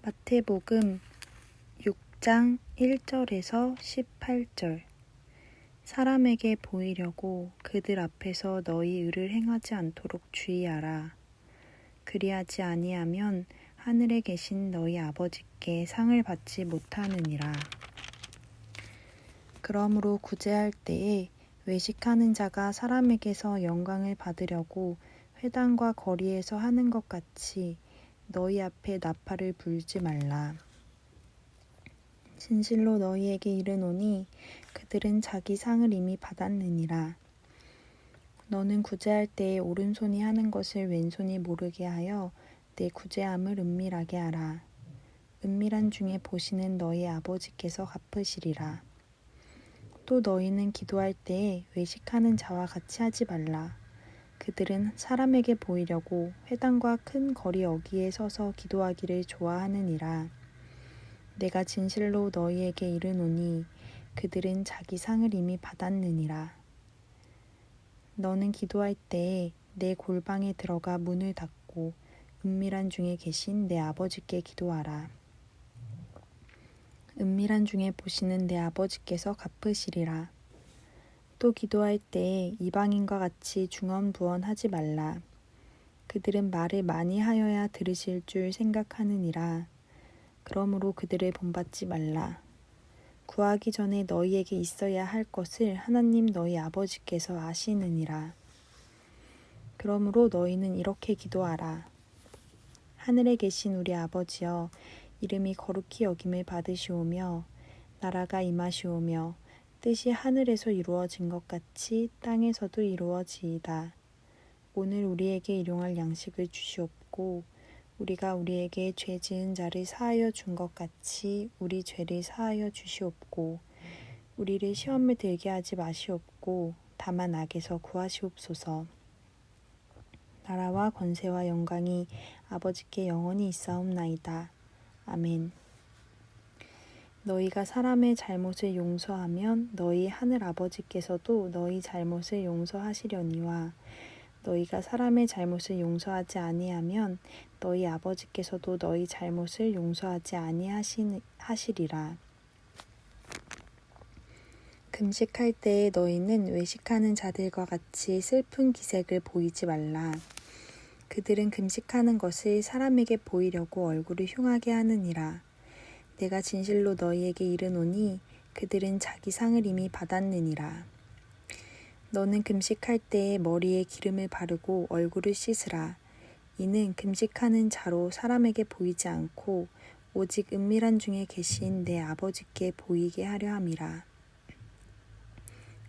마태복음 6장 1절에서 18절. 사람에게 보이려고 그들 앞에서 너희 의를 행하지 않도록 주의하라. 그리하지 아니하면 하늘에 계신 너희 아버지께 상을 받지 못하느니라. 그러므로 구제할 때에 외식하는 자가 사람에게서 영광을 받으려고 회당과 거리에서 하는 것 같이 너희 앞에 나팔을 불지 말라. 진실로 너희에게 이르노니 그들은 자기 상을 이미 받았느니라. 너는 구제할 때에 오른손이 하는 것을 왼손이 모르게 하여 내 구제함을 은밀하게 하라. 은밀한 중에 보시는 너희 아버지께서 갚으시리라. 또 너희는 기도할 때에 외식하는 자와 같이 하지 말라. 그들은 사람에게 보이려고 회당과 큰 거리 어귀에 서서 기도하기를 좋아하느니라. 내가 진실로 너희에게 이르노니 그들은 자기 상을 이미 받았느니라. 너는 기도할 때에 내 골방에 들어가 문을 닫고 은밀한 중에 계신 내 아버지께 기도하라. 은밀한 중에 보시는 내 아버지께서 갚으시리라. 또 기도할 때에 이방인과 같이 중언부언하지 말라. 그들은 말을 많이 하여야 들으실 줄 생각하느니라. 그러므로 그들을 본받지 말라. 구하기 전에 너희에게 있어야 할 것을 하나님 너희 아버지께서 아시느니라. 그러므로 너희는 이렇게 기도하라. 하늘에 계신 우리 아버지여, 이름이 거룩히 여김을 받으시오며 나라가 임하시오며 뜻이 하늘에서 이루어진 것 같이 땅에서도 이루어지이다. 오늘 우리에게 일용할 양식을 주시옵고 우리가 우리에게 죄 지은 자를 사하여 준 것 같이 우리 죄를 사하여 주시옵고 우리를 시험에 들게 하지 마시옵고 다만 악에서 구하시옵소서. 나라와 권세와 영광이 아버지께 영원히 있사옵나이다. 아멘. 너희가 사람의 잘못을 용서하면 너희 하늘 아버지께서도 너희 잘못을 용서하시려니와 너희가 사람의 잘못을 용서하지 아니하면 너희 아버지께서도 너희 잘못을 용서하지 아니하시리라. 금식할 때에 너희는 외식하는 자들과 같이 슬픈 기색을 보이지 말라. 그들은 금식하는 것을 사람에게 보이려고 얼굴을 흉하게 하느니라. 내가 진실로 너희에게 이르노니 그들은 자기 상을 이미 받았느니라. 너는 금식할 때에 머리에 기름을 바르고 얼굴을 씻으라. 이는 금식하는 자로 사람에게 보이지 않고 오직 은밀한 중에 계신 내 아버지께 보이게 하려 함이라.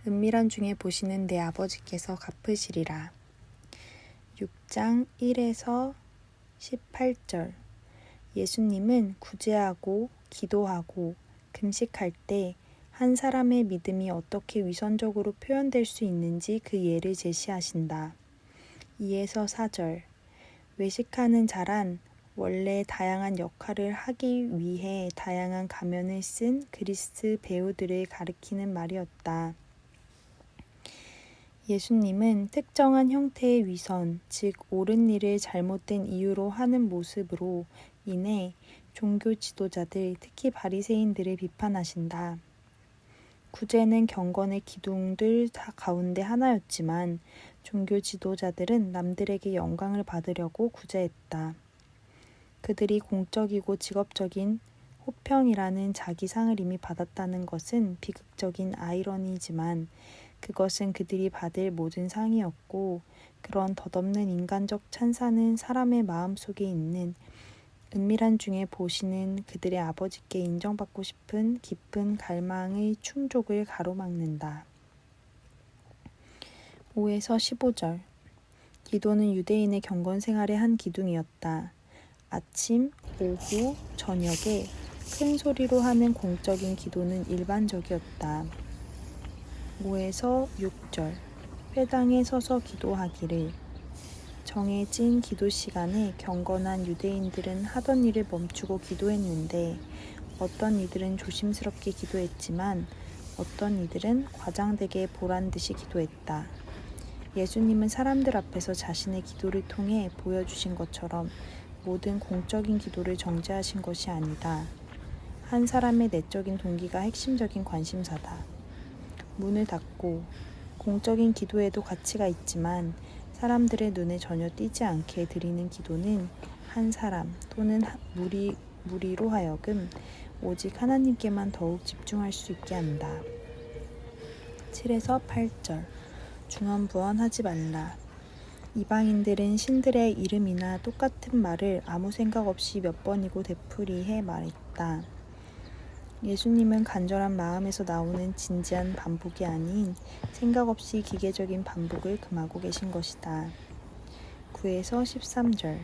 은밀한 중에 보시는 내 아버지께서 갚으시리라. 6장 1에서 18절. 예수님은 구제하고 기도하고 금식할 때 한 사람의 믿음이 어떻게 위선적으로 표현될 수 있는지 그 예를 제시하신다. 2에서 4절. 외식하는 자란 원래 다양한 역할을 하기 위해 다양한 가면을 쓴 그리스 배우들을 가리키는 말이었다. 예수님은 특정한 형태의 위선, 즉 옳은 일을 잘못된 이유로 하는 모습으로 인해 종교 지도자들, 특히 바리새인들을 비판하신다. 구제는 경건의 기둥들 가운데 하나였지만 종교 지도자들은 남들에게 영광을 받으려고 구제했다. 그들이 공적이고 직업적인 호평이라는 자기 상을 이미 받았다는 것은 비극적인 아이러니지만 그것은 그들이 받을 모든 상이었고 그런 덧없는 인간적 찬사는 사람의 마음속에 있는 은밀한 중에 보시는 그들의 아버지께 인정받고 싶은 깊은 갈망의 충족을 가로막는다. 5에서 15절. 기도는 유대인의 경건 생활의 한 기둥이었다. 아침, 오후, 저녁에 큰 소리로 하는 공적인 기도는 일반적이었다. 5에서 6절. 회당에 서서 기도하기를. 정해진 기도 시간에 경건한 유대인들은 하던 일을 멈추고 기도했는데 어떤 이들은 조심스럽게 기도했지만 어떤 이들은 과장되게 보란듯이 기도했다. 예수님은 사람들 앞에서 자신의 기도를 통해 보여주신 것처럼 모든 공적인 기도를 정죄하신 것이 아니다. 한 사람의 내적인 동기가 핵심적인 관심사다. 문을 닫고 공적인 기도에도 가치가 있지만 사람들의 눈에 전혀 띄지 않게 드리는 기도는 한 사람 또는 무리로 하여금 오직 하나님께만 더욱 집중할 수 있게 한다. 7에서 8절 중언부언하지 말라. 이방인들은 신들의 이름이나 똑같은 말을 아무 생각 없이 몇 번이고 되풀이해 말했다. 예수님은 간절한 마음에서 나오는 진지한 반복이 아닌 생각 없이 기계적인 반복을 금하고 계신 것이다. 9에서 13절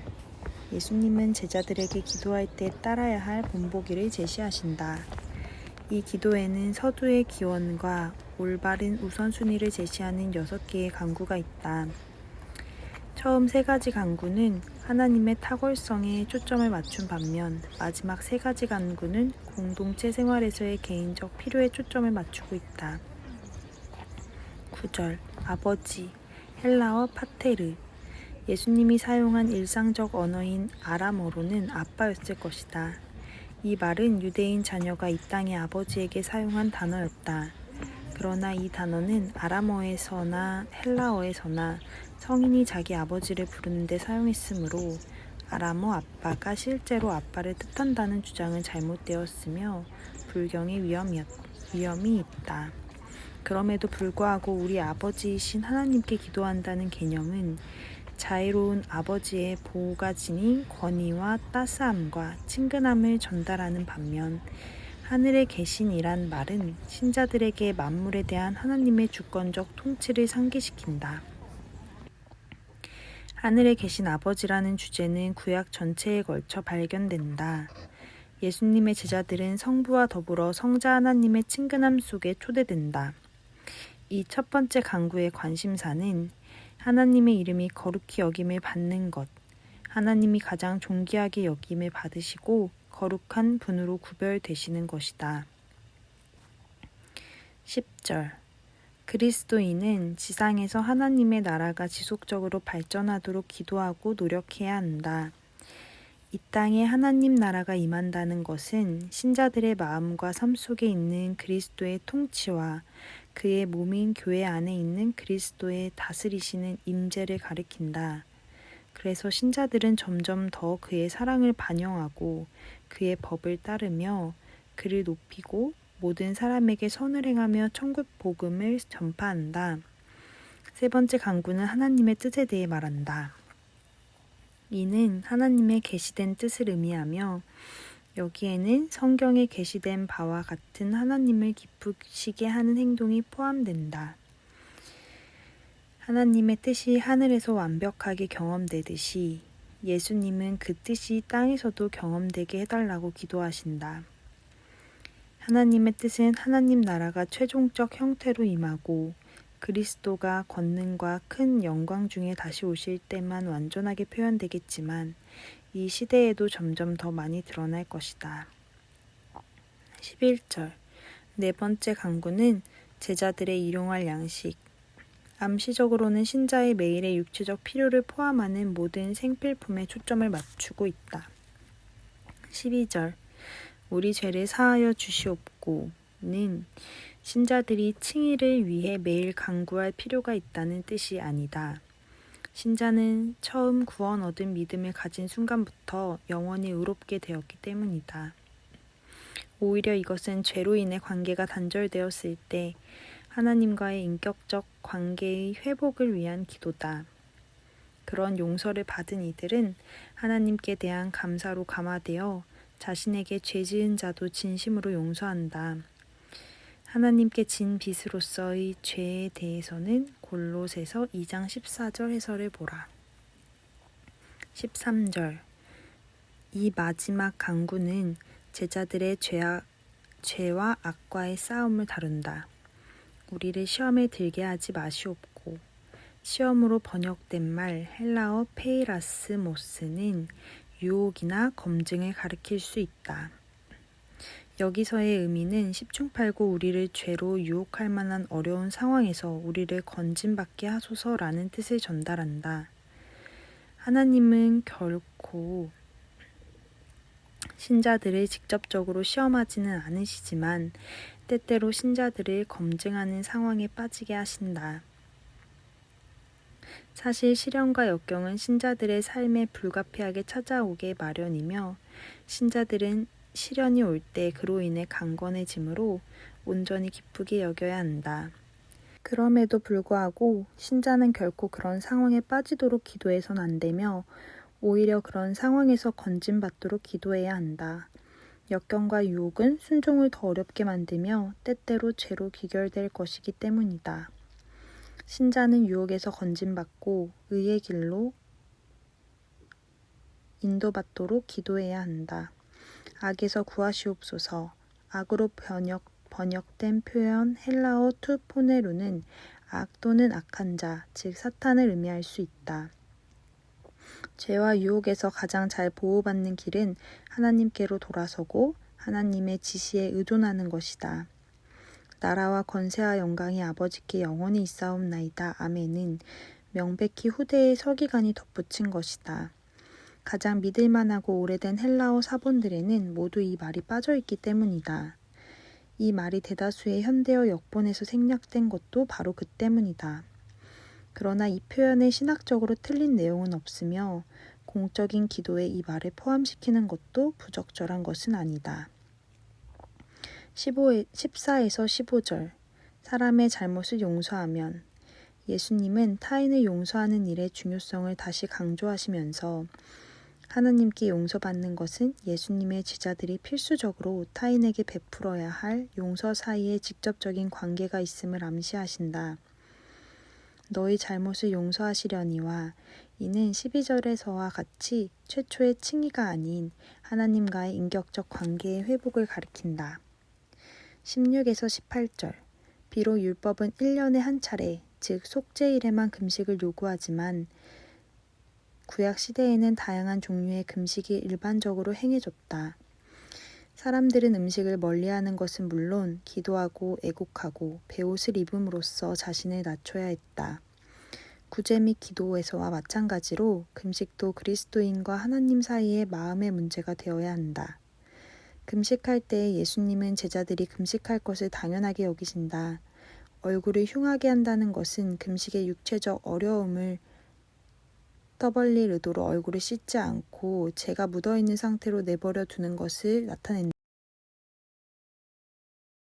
예수님은 제자들에게 기도할 때 따라야 할 본보기를 제시하신다. 이 기도에는 서두의 기원과 올바른 우선순위를 제시하는 6개의 강구가 있다. 처음 3가지 강구는 하나님의 탁월성에 초점을 맞춘 반면 마지막 3가지 강구는 공동체 생활에서의 개인적 필요에 초점을 맞추고 있다. 9절 아버지 헬라어 파테르 예수님이 사용한 일상적 언어인 아람어로는 아빠였을 것이다. 이 말은 유대인 자녀가 이 땅의 아버지에게 사용한 단어였다. 그러나 이 단어는 아람어에서나 헬라어에서나 성인이 자기 아버지를 부르는 데 사용했으므로 아람어 아빠가 실제로 아빠를 뜻한다는 주장은 잘못되었으며 불경의 위험이 있다. 그럼에도 불구하고 우리 아버지이신 하나님께 기도한다는 개념은 자애로운 아버지의 보호가 지닌 권위와 따스함과 친근함을 전달하는 반면 하늘에 계신이란 말은 신자들에게 만물에 대한 하나님의 주권적 통치를 상기시킨다. 하늘에 계신 아버지라는 주제는 구약 전체에 걸쳐 발견된다. 예수님의 제자들은 성부와 더불어 성자 하나님의 친근함 속에 초대된다. 이 첫 번째 강구의 관심사는 하나님의 이름이 거룩히 여김을 받는 것, 하나님이 가장 존귀하게 여김을 받으시고 거룩한 분으로 구별되시는 것이다. 10절 그리스도인은 지상에서 하나님의 나라가 지속적으로 발전하도록 기도하고 노력해야 한다. 이 땅에 하나님 나라가 임한다는 것은 신자들의 마음과 삶 속에 있는 그리스도의 통치와 그의 몸인 교회 안에 있는 그리스도의 다스리시는 임재를 가리킨다. 그래서 신자들은 점점 더 그의 사랑을 반영하고 그의 법을 따르며 그를 높이고 모든 사람에게 선을 행하며 천국 복음을 전파한다. 3번째 강구는 하나님의 뜻에 대해 말한다. 이는 하나님의 계시된 뜻을 의미하며 여기에는 성경에 계시된 바와 같은 하나님을 기쁘시게 하는 행동이 포함된다. 하나님의 뜻이 하늘에서 완벽하게 경험되듯이 예수님은 그 뜻이 땅에서도 경험되게 해달라고 기도하신다. 하나님의 뜻은 하나님 나라가 최종적 형태로 임하고 그리스도가 권능과 큰 영광 중에 다시 오실 때만 완전하게 표현되겠지만 이 시대에도 점점 더 많이 드러날 것이다. 11절 4번째 강구는 제자들의 일용할 양식, 암시적으로는 신자의 매일의 육체적 필요를 포함하는 모든 생필품에 초점을 맞추고 있다. 12절 우리 죄를 사하여 주시옵고는 신자들이 칭의를 위해 매일 간구할 필요가 있다는 뜻이 아니다. 신자는 처음 구원 얻은 믿음을 가진 순간부터 영원히 의롭게 되었기 때문이다. 오히려 이것은 죄로 인해 관계가 단절되었을 때 하나님과의 인격적 관계의 회복을 위한 기도다. 그런 용서를 받은 이들은 하나님께 대한 감사로 감화되어 자신에게 죄 지은 자도 진심으로 용서한다. 하나님께 진 빚으로서의 죄에 대해서는 골로새서 2장 14절 해설을 보라. 13절 이 마지막 강구는 제자들의 죄와 악과의 싸움을 다룬다. 우리를 시험에 들게 하지 마시옵고 시험으로 번역된 말 헬라어 페이라스모스는 유혹이나 검증을 가리킬 수 있다. 여기서의 의미는 십중팔구 우리를 죄로 유혹할 만한 어려운 상황에서 우리를 건짐받게 하소서라는 뜻을 전달한다. 하나님은 결코 신자들을 직접적으로 시험하지는 않으시지만 때때로 신자들을 검증하는 상황에 빠지게 하신다. 사실 시련과 역경은 신자들의 삶에 불가피하게 찾아오게 마련이며 신자들은 시련이 올 때 그로 인해 강건해지므로 온전히 기쁘게 여겨야 한다. 그럼에도 불구하고 신자는 결코 그런 상황에 빠지도록 기도해선 안 되며 오히려 그런 상황에서 건진받도록 기도해야 한다. 역경과 유혹은 순종을 더 어렵게 만들며 때때로 죄로 귀결될 것이기 때문이다. 신자는 유혹에서 건진받고 의의 길로 인도받도록 기도해야 한다. 악에서 구하시옵소서. 악으로 번역된 표현 헬라어 투 포네루는 악 또는 악한 자, 즉 사탄을 의미할 수 있다. 죄와 유혹에서 가장 잘 보호받는 길은 하나님께로 돌아서고 하나님의 지시에 의존하는 것이다. 나라와 권세와 영광이 아버지께 영원히 있사옵나이다. 아멘은 명백히 후대의 서기관이 덧붙인 것이다. 가장 믿을만하고 오래된 헬라어 사본들에는 모두 이 말이 빠져있기 때문이다. 이 말이 대다수의 현대어 역본에서 생략된 것도 바로 그 때문이다. 그러나 이 표현에 신학적으로 틀린 내용은 없으며 공적인 기도에 이 말을 포함시키는 것도 부적절한 것은 아니다. 14에서 15절 사람의 잘못을 용서하면 예수님은 타인을 용서하는 일의 중요성을 다시 강조하시면서 하나님께 용서받는 것은 예수님의 제자들이 필수적으로 타인에게 베풀어야 할 용서 사이에 직접적인 관계가 있음을 암시하신다. 너희 잘못을 용서하시려니와 이는 12절에서와 같이 최초의 칭의가 아닌 하나님과의 인격적 관계의 회복을 가리킨다. 16에서 18절 비록 율법은 1년에 한 차례, 즉 속죄일에만 금식을 요구하지만 구약 시대에는 다양한 종류의 금식이 일반적으로 행해졌다. 사람들은 음식을 멀리하는 것은 물론 기도하고 애곡하고 베옷을 입음으로써 자신을 낮춰야 했다. 구제 및 기도에서와 마찬가지로 금식도 그리스도인과 하나님 사이의 마음의 문제가 되어야 한다. 금식할 때 예수님은 제자들이 금식할 것을 당연하게 여기신다. 얼굴을 흉하게 한다는 것은 금식의 육체적 어려움을 떠벌릴 의도로 얼굴을 씻지 않고 재가 묻어있는 상태로 내버려 두는 것을 나타낸다.